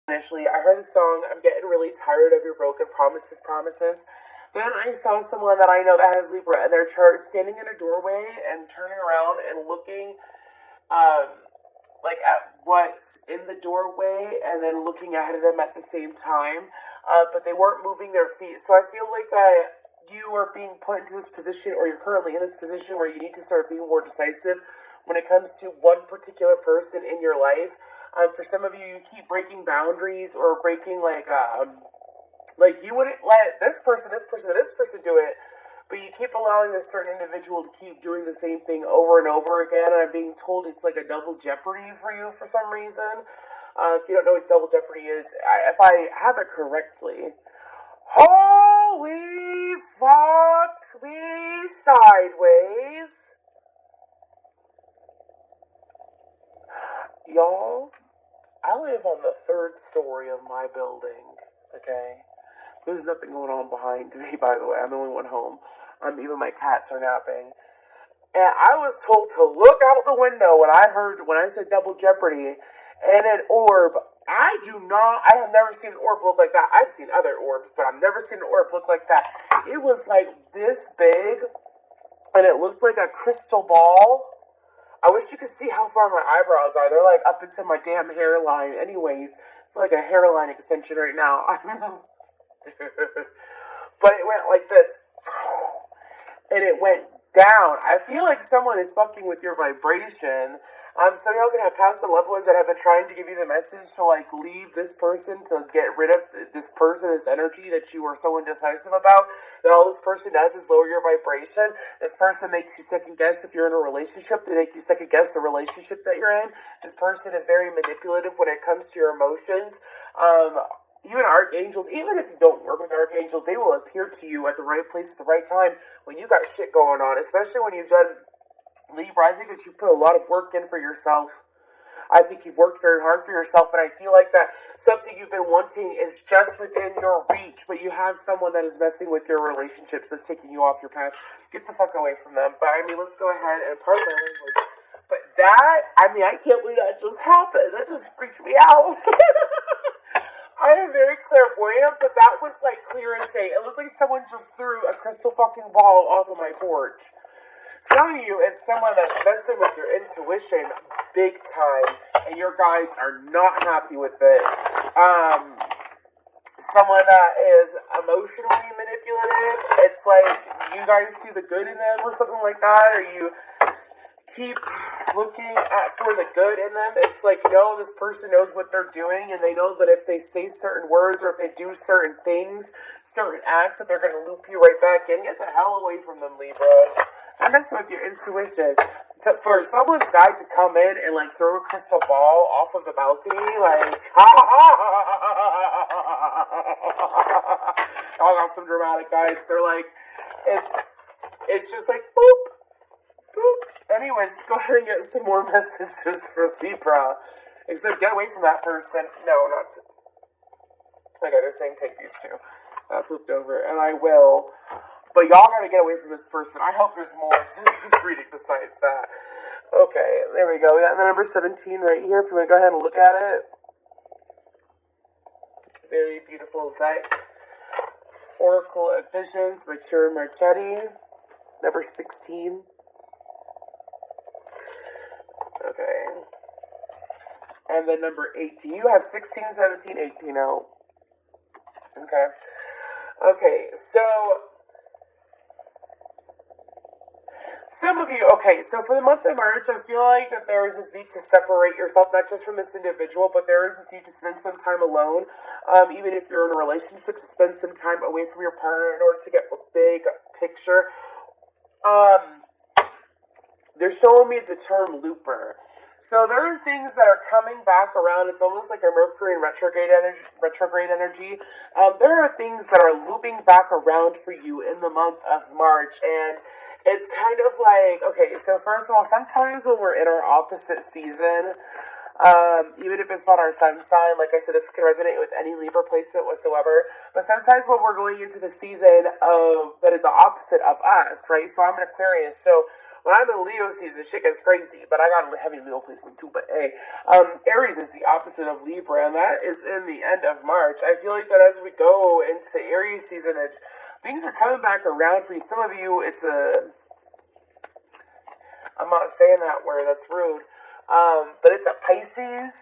initially. I heard the song, I'm getting really tired of your broken promises, promises. Then I saw someone that I know that has Libra in their chart standing in a doorway and turning around and looking um, like at what's in the doorway and then looking at them at the same time. But they weren't moving their feet. So I feel like that you are being put into this position, or you're currently in this position where you need to start being more decisive when it comes to one particular person in your life. For some of you, you keep breaking boundaries or breaking like you wouldn't let this person do it, but you keep allowing this certain individual to keep doing the same thing over and over again. And I'm being told it's like a double jeopardy for you for some reason. If you don't know what double jeopardy is, if I have it correctly, holy fuck me sideways, y'all. I live on the third story of my building. Okay. There's nothing going on behind me, by the way. I'm the only one home. Even my cats are napping. And I was told to look out the window when I said double jeopardy and an orb. I have never seen an orb look like that. I've seen other orbs, but I've never seen an orb look like that. It was like this big, and it looked like a crystal ball. I wish you could see how far my eyebrows are. They're like up into my damn hairline. Anyways, it's like a hairline extension right now. But it went like this, and it went down. I feel like someone is fucking with your vibration. Some of y'all can have past loved ones that have been trying to give you the message to like leave this person, to get rid of this person, this energy that you are so indecisive about. That all this person does is lower your vibration. This person makes you second guess if you're in a relationship. They make you second guess the relationship that you're in. This person is very manipulative when it comes to your emotions. Even archangels, even if you don't work with archangels, they will appear to you at the right place at the right time when you got shit going on, especially when you've done Libra. I think that you put a lot of work in for yourself. I think you've worked very hard for yourself, and I feel like that something you've been wanting is just within your reach, but you have someone that is messing with your relationships, that's taking you off your path. Get the fuck away from them. But I mean, let's go ahead and pardon my language. But that, I can't believe that just happened. That just freaked me out. I am very clairvoyant, but that was like clear as day. It looked like someone just threw a crystal fucking ball off of my porch. Some of you, it's someone that's messing with your intuition big time, and your guides are not happy with it. Someone that is emotionally manipulative. It's like you guys see the good in them or something like that, or you keep looking for the good in them. It's like, no, this person knows what they're doing, and they know that if they say certain words or if they do certain things, certain acts, that they're going to loop you right back in. Get the hell away from them, Libra. I'm messing with your intuition. For someone's guide to come in and like throw a crystal ball off of the balcony, like, y'all got some dramatic guides. They're like, it's just like boop. Anyways, go ahead and get some more messages for Libra. Except get away from that person. No, not. Okay, they're saying take these two. That flipped over, and I will. But y'all gotta get away from this person. I hope there's more to this reading besides that. Okay, there we go. We got the number 17 right here. If you want to go ahead and look at it. Very beautiful deck. Oracle of Visions by Chira Marchetti. Number 16. Okay. And then number 18. You have 16, 17, 18 out. Okay. Okay, so some of you, so for the month of March, I feel like that there is this need to separate yourself, not just from this individual, but there is this need to spend some time alone. Even if you're in a relationship, to spend some time away from your partner in order to get a big picture. They're showing me the term looper. So there are things that are coming back around. It's almost like a Mercury in retrograde energy. There are things that are looping back around for you in the month of March, and it's kind of like, okay, so first of all, sometimes when we're in our opposite season, even if it's not our sun sign, like I said, this can resonate with any Libra placement whatsoever, but sometimes when we're going into the season of that is the opposite of us, right? So I'm an Aquarius, so when I'm in Leo season, shit gets crazy. But I got a heavy Leo placement too. But hey, Aries is the opposite of Libra, and that is in the end of March. I feel like that as we go into Aries season, things are coming back around for you. Some of you, it's a... I'm not saying that word, that's rude. But it's a Pisces.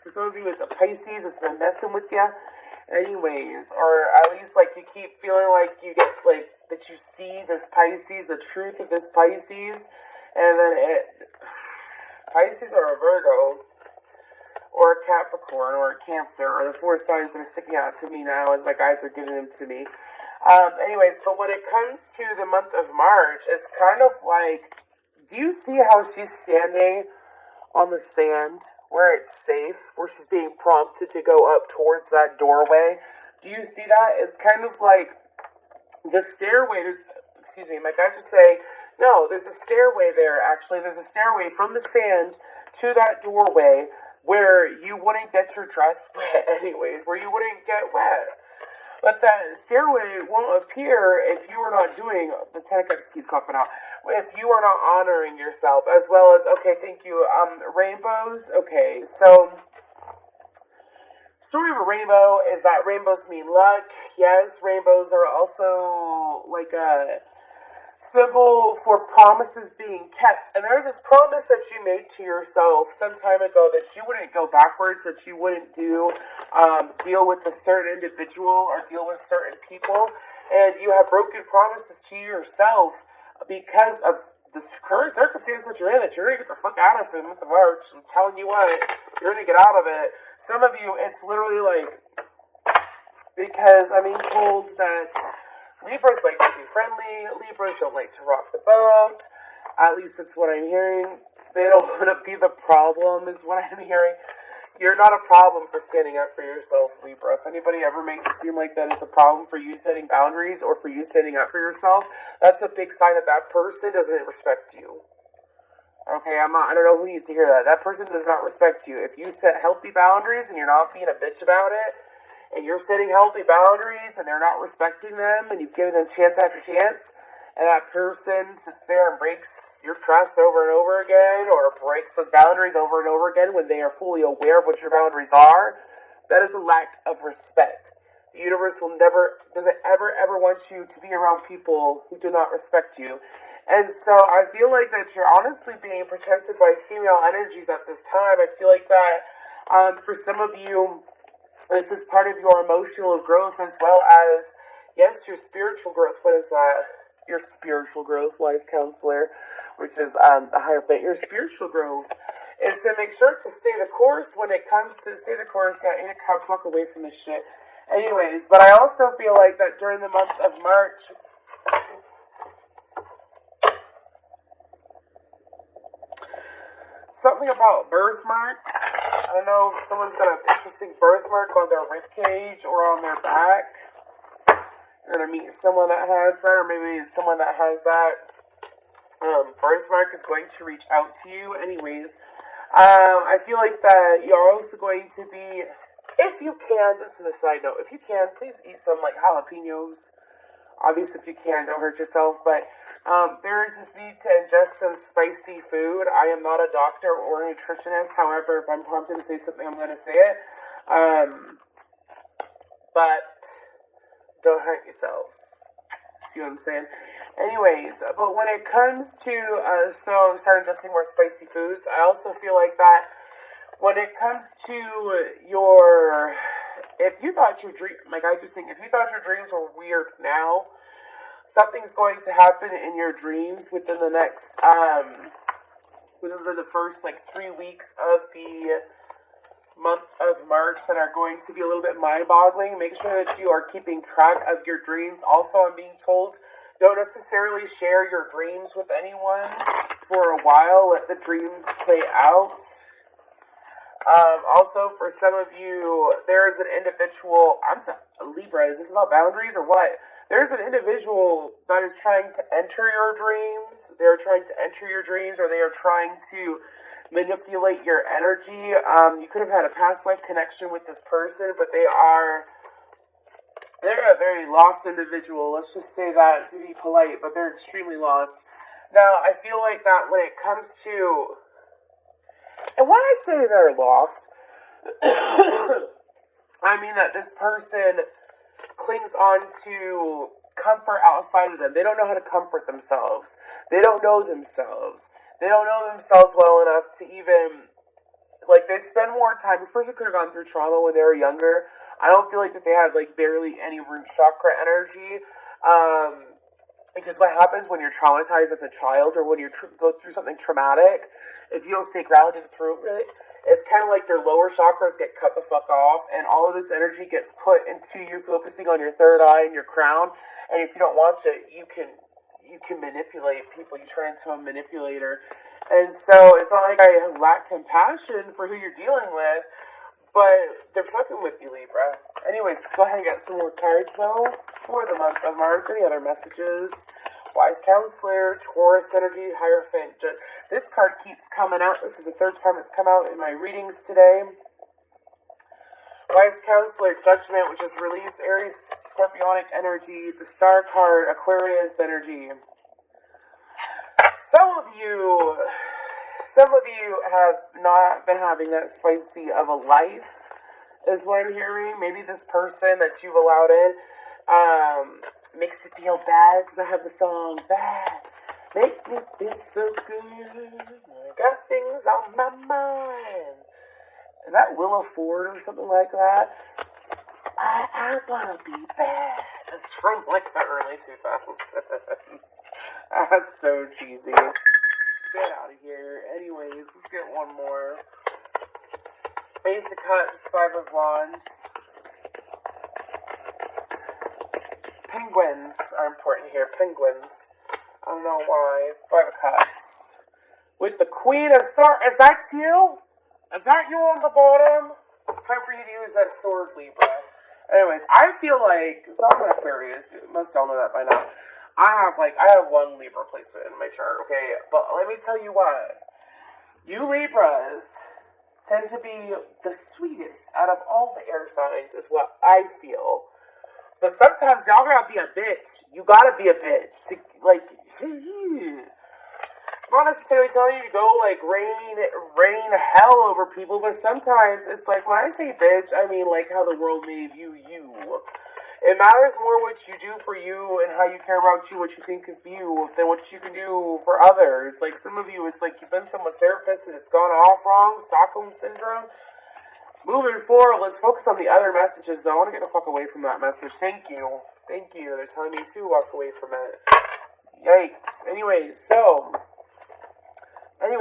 For some of you, it's a Pisces. It's been messing with you. Anyways, or at least, like, you keep feeling like you get, like, that you see this Pisces, the truth of this Pisces, and then Pisces or a Virgo, or a Capricorn, or a Cancer, are the four signs that are sticking out to me now as my guides are giving them to me. Anyways, but when it comes to the month of March, it's kind of like, do you see how she's standing on the sand where it's safe, where she's being prompted to go up towards that doorway? Do you see that? It's kind of like the stairway. Excuse me, my guys are saying, no, there's a stairway there, actually. There's a stairway from the sand to that doorway where you wouldn't get your dress wet anyways, where you wouldn't get wet. But that stairway won't appear if you are not doing, the Ten of Cups keeps popping out, if you are not honoring yourself, as well as, okay, thank you, rainbows. Okay, so, story of a rainbow is that rainbows mean luck. Yes, rainbows are also like a symbol for promises being kept. And there's this promise that you made to yourself some time ago that you wouldn't go backwards, that you wouldn't deal with a certain individual or deal with certain people. And you have broken promises to yourself because of the current circumstance that you're in, that you're going to get the fuck out of for the month of March. I'm telling you what, you're going to get out of it. Some of you, it's literally like, because I'm being told that Libras like to be friendly. Libras don't like to rock the boat. At least that's what I'm hearing. They don't want to be the problem, is what I'm hearing. You're not a problem for standing up for yourself, Libra. If anybody ever makes it seem like that it's a problem for you setting boundaries or for you standing up for yourself, that's a big sign that that person doesn't respect you. Okay, I don't know who needs to hear that. That person does not respect you. If you set healthy boundaries and you're not being a bitch about it, and you're setting healthy boundaries and they're not respecting them, and you've given them chance after chance, and that person sits there and breaks your trust over and over again, or breaks those boundaries over and over again when they are fully aware of what your boundaries are, that is a lack of respect. The universe doesn't ever want you to be around people who do not respect you. And so I feel like that you're honestly being protected by female energies at this time. I feel like that for some of you, this is part of your emotional growth as well as, yes, your spiritual growth. What is that? Your spiritual growth, wise counselor, which is a higher fate. Your spiritual growth is to make sure to stay the course when it comes to stay the course. Yeah, 8 of Cups, walk away from this shit. Anyways, but I also feel like that during the month of March, something about birthmarks. I don't know if someone's got an interesting birthmark on their ribcage or on their back. You're going to meet someone that has that, or maybe someone that has that birthmark is going to reach out to you. Anyways, I feel like that you're also going to be, if you can, this is a side note, if you can, please eat some like jalapenos. Obviously, if you can, don't hurt yourself, but there is this need to ingest some spicy food. I am not a doctor or a nutritionist. However, if I'm prompted to say something, I'm going to say it. But don't hurt yourselves. See what I'm saying? Anyways, but when it comes to, so start ingesting more spicy foods, I also feel like that when it comes to your, if you thought your dream, my guys are saying, if you thought your dreams were weird now, something's going to happen in your dreams within the next, within the first like 3 weeks of the month of March that are going to be a little bit mind-boggling. Make sure that you are keeping track of your dreams. Also, I'm being told, don't necessarily share your dreams with anyone for a while. Let the dreams play out. Also, for some of you, there is an individual, Libra, is this about boundaries or what? There's an individual that is trying to enter your dreams. They're trying to enter your dreams, or they are trying to manipulate your energy. You could have had a past life connection with this person, but they're a very lost individual. Let's just say that to be polite, but they're extremely lost. Now, I feel like that when it comes to, and when I say they're lost, I mean that this person clings on to comfort outside of them. They don't know how to comfort themselves. They don't know themselves. They don't know themselves well enough to even, like, they spend more time. This person could have gone through trauma when they were younger. I don't feel like that they have, like, barely any root chakra energy. Because what happens when you're traumatized as a child, or when you go through something traumatic, if you don't stay grounded through it, it's kind of like your lower chakras get cut the fuck off, and all of this energy gets put into you focusing on your third eye and your crown. And if you don't watch it, you can manipulate people. You turn into a manipulator. And so it's not like I lack compassion for who you're dealing with, but they're fucking with you, Libra. Anyways, let's go ahead and get some more cards, though, for the month of March. Any other messages? Wise Counselor, Taurus Energy, Hierophant. This card keeps coming out. This is the third time it's come out in my readings today. Wise Counselor, Judgment, which is release, Aries, Scorpionic energy. The Star card, Aquarius energy. Some of you have not been having that spicy of a life, is what I'm hearing. Maybe this person that you've allowed in makes you feel bad, because I have the song Bad. Make me feel so good. I got things on my mind. Is that Willa Ford or something like that? I wanna be bad. It's from like the early 2000s. That's so cheesy. Get out of here. Anyways, let's get one more. Ace of Cups, Five of Wands. Penguins are important here. Penguins. I don't know why. Five of Cups. With the Queen of Swords. Is that you? Is that you on the bottom? It's time for you to use that sword, Libra. Anyways, I feel like, so I'm an Aquarius. Most of y'all know that by now. I have one Libra placement in my chart, okay? But let me tell you what. You Libras tend to be the sweetest out of all the air signs, is what I feel. But sometimes y'all gotta be a bitch. You gotta be a bitch to, like, I'm not necessarily telling you to go, like, rain hell over people, but sometimes it's like, when I say bitch, I mean, like, how the world may view you. It matters more what you do for you and how you care about you, what you think of you, than what you can do for others. Like, some of you, it's like you've been someone's therapist and it's gone off wrong, Stockholm Syndrome. Moving forward, let's focus on the other messages, though. I want to get the fuck away from that message. Thank you. Thank you. They're telling me to walk away from it. Yikes. Anyways, so when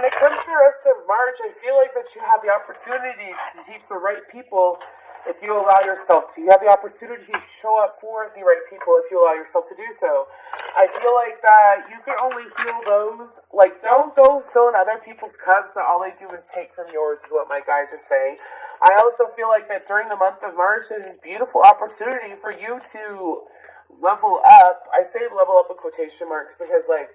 it comes to the rest of March, I feel like that you have the opportunity to teach the right people if you allow yourself to. You have the opportunity to show up for the right people if you allow yourself to do so. I feel like that you can only heal those. Like, don't go filling other people's cups that all they do is take from yours, is what my guys are saying. I also feel like that during the month of March, there's this beautiful opportunity for you to level up. I say level up in quotation marks because, like,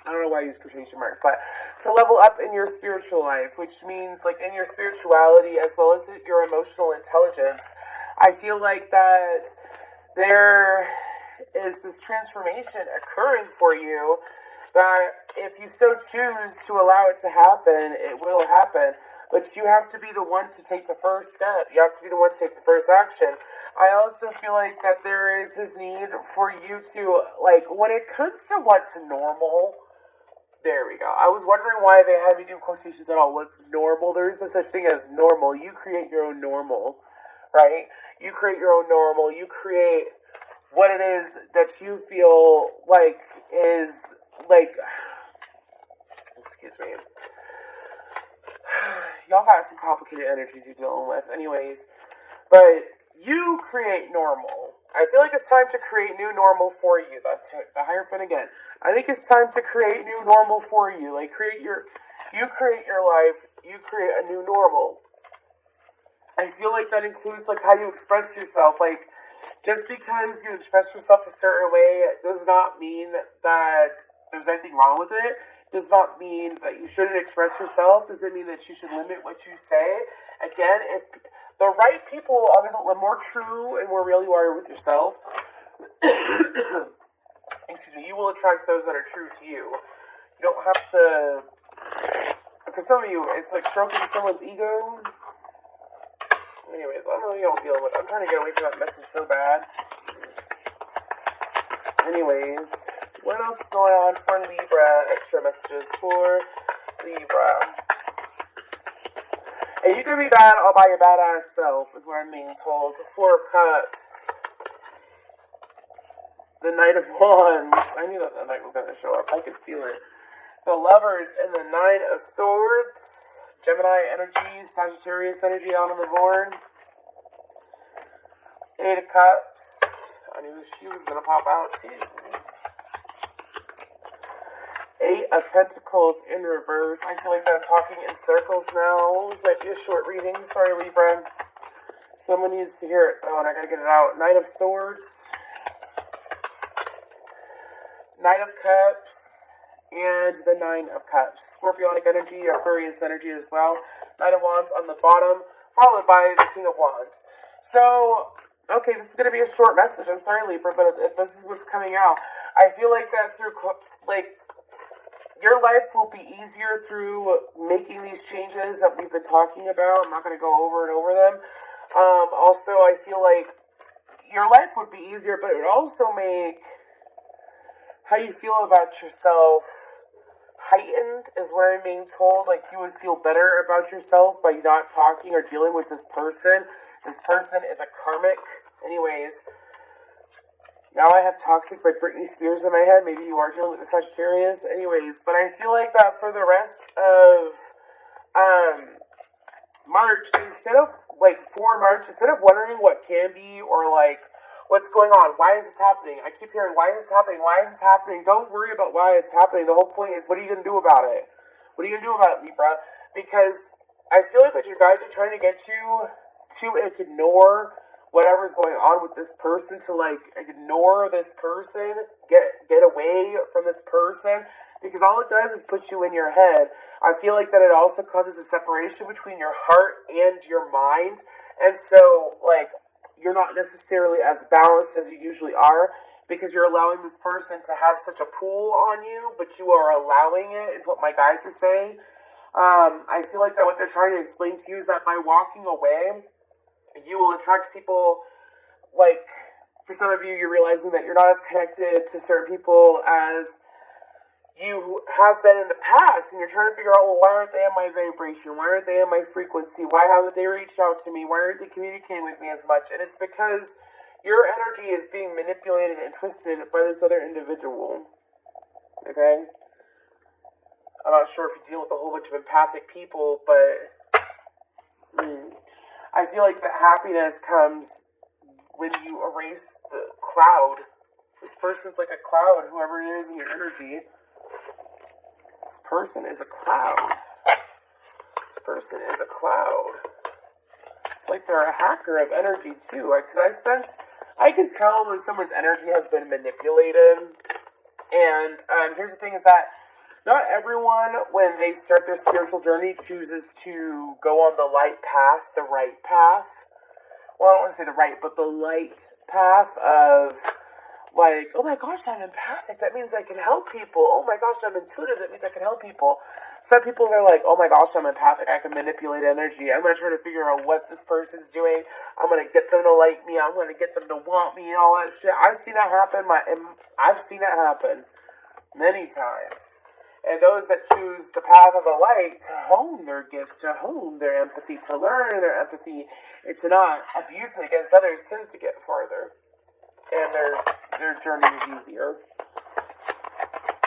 I don't know why I use quotation marks, but to level up in your spiritual life, which means, like, in your spirituality as well as your emotional intelligence. I feel like that there is this transformation occurring for you that if you so choose to allow it to happen, it will happen. But you have to be the one to take the first step. You have to be the one to take the first action. I also feel like that there is this need for you to, like, when it comes to what's normal, there we go. I was wondering why they had me do quotations at all. What's normal? There is no such thing as normal. You create your own normal, right? You create your own normal. You create what it is that you feel like is, like, excuse me. Y'all got some complicated energies you're dealing with. Anyways, but you create normal. I feel like it's time to create new normal for you. That's the Hierophant again. I think it's time to create new normal for you. Like, you create your life, you create a new normal. I feel like that includes, like, how you express yourself. Like, just because you express yourself a certain way does not mean that there's anything wrong with it. Does not mean that you shouldn't express yourself. Doesn't mean that you should limit what you say. Again, if the right people, obviously, the more true and more real you are with yourself, you will attract those that are true to you. You don't have to, for some of you, it's like stroking someone's ego. Anyways, I don't know what y'all dealing with. I'm trying to get away from that message so bad. Anyways, what else is going on for Libra? Extra messages for Libra. And you can be bad all by your badass self, is what I'm being told. 4 of Cups. The Knight of Wands. I knew that the Knight was going to show up. I could feel it. The Lovers and the 9 of Swords. Gemini energy, Sagittarius energy out on the board. 8 of Cups. I knew she was going to pop out too. 8 of Pentacles in reverse. I feel like I'm talking in circles now. This might be a short reading. Sorry, Libra. Someone needs to hear it though, and I gotta get it out. 9 of Swords. 9 of Cups. And the 9 of Cups. Scorpionic energy, Aquarius energy as well. 9 of Wands on the bottom, followed by the King of Wands. So, okay, this is going to be a short message. I'm sorry, Libra, but this is what's coming out. I feel like that through, like, your life will be easier through making these changes that we've been talking about. I'm not going to go over and over them. Also, I feel like your life would be easier, but it would also make how you feel about yourself heightened, is what I'm being told. Like, you would feel better about yourself by not talking or dealing with this person. This person is a karmic. Anyways, now I have Toxic by Britney Spears in my head. Maybe you are dealing with the Sagittarius. Anyways, but I feel like that for the rest of March, instead of, like, for March, instead of wondering what can be or, like, what's going on, why is this happening? I keep hearing, why is this happening? Why is this happening? Don't worry about why it's happening. The whole point is, what are you going to do about it? What are you going to do about it, Libra? Because I feel like that you guys are trying to get you to ignore whatever's going on with this person, to like ignore this person, get away from this person, because all it does is put you in your head. I feel like that it also causes a separation between your heart and your mind, and so like you're not necessarily as balanced as you usually are, because you're allowing this person to have such a pull on you, but you are allowing it, is what my guides are saying. I feel like that what they're trying to explain to you is that by walking away, you will attract people. Like, for some of you, you're realizing that you're not as connected to certain people as you have been in the past, and you're trying to figure out, well, why aren't they in my vibration? Why aren't they in my frequency? Why haven't they reached out to me? Why aren't they communicating with me as much? And it's because your energy is being manipulated and twisted by this other individual. Okay? I'm not sure if you deal with a whole bunch of empathic people, but I feel like the happiness comes when you erase the cloud. This person's like a cloud, whoever it is in your energy. This person is a cloud. This person is a cloud. It's like they're a hacker of energy too. Because I can tell when someone's energy has been manipulated. And here's the thing is that not everyone, when they start their spiritual journey, chooses to go on the light path, the right path. Well, I don't want to say the right, but the light path of, like, oh my gosh, I'm empathic. That means I can help people. Oh my gosh, I'm intuitive. That means I can help people. Some people are like, oh my gosh, I'm empathic. I can manipulate energy. I'm going to try to figure out what this person's doing. I'm going to get them to like me. I'm going to get them to want me and all that shit. I've seen that happen. I've seen that happen many times. And those that choose the path of the light to hone their gifts, to hone their empathy, to learn their empathy, and to not abuse it against others, tend to get farther. And their journey is easier.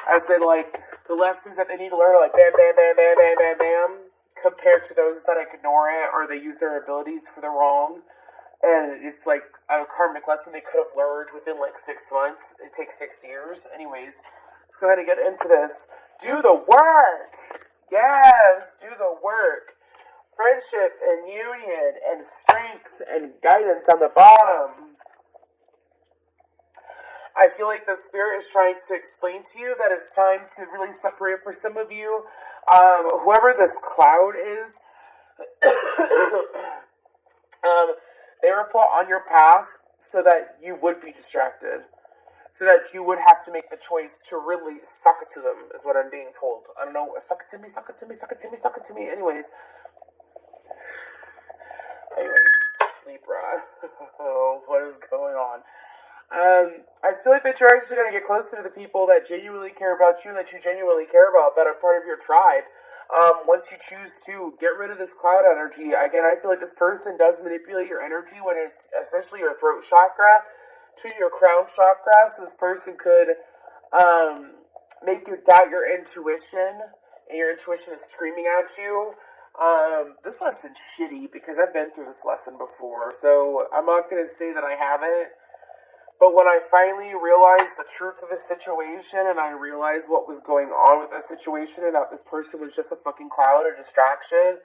As in, like, the lessons that they need to learn are like bam, bam, bam, bam, bam, bam, bam, compared to those that ignore it or they use their abilities for the wrong. And it's like a karmic lesson they could have learned within like 6 months. It takes 6 years. Anyways, let's go ahead and get into this. Do the work! Yes, do the work. Friendship and union and strength and guidance on the bottom. I feel like the spirit is trying to explain to you that it's time to really separate for some of you. Whoever this cloud is, they were put on your path so that you would be distracted. so that you would have to make the choice to really suck it to them, is what I'm being told. I don't know, suck it to me, suck it to me, suck it to me, suck it to me. Anyways, Libra. Oh, what is going on? I feel like that you're actually going to get closer to the people that genuinely care about you, that you genuinely care about, that are part of your tribe. Once you choose to get rid of this cloud energy, again, I feel like this person does manipulate your energy when it's, especially your throat chakra, to your crown chakra. So this person could make you doubt your intuition, and your intuition is screaming at you. This lesson's shitty because I've been through this lesson before, so I'm not going to say that I haven't. But when I finally realized the truth of the situation, and I realized what was going on with the situation, and that this person was just a fucking cloud or distraction,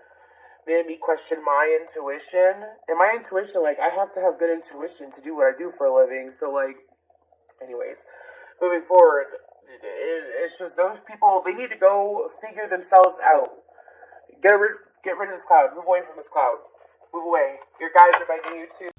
made me question my intuition. And my intuition, like, I have to have good intuition to do what I do for a living. So, like, anyways, moving forward, it's just those people, they need to go figure themselves out. Get rid of this cloud. Move away from this cloud. Move away. Your guys are begging you to.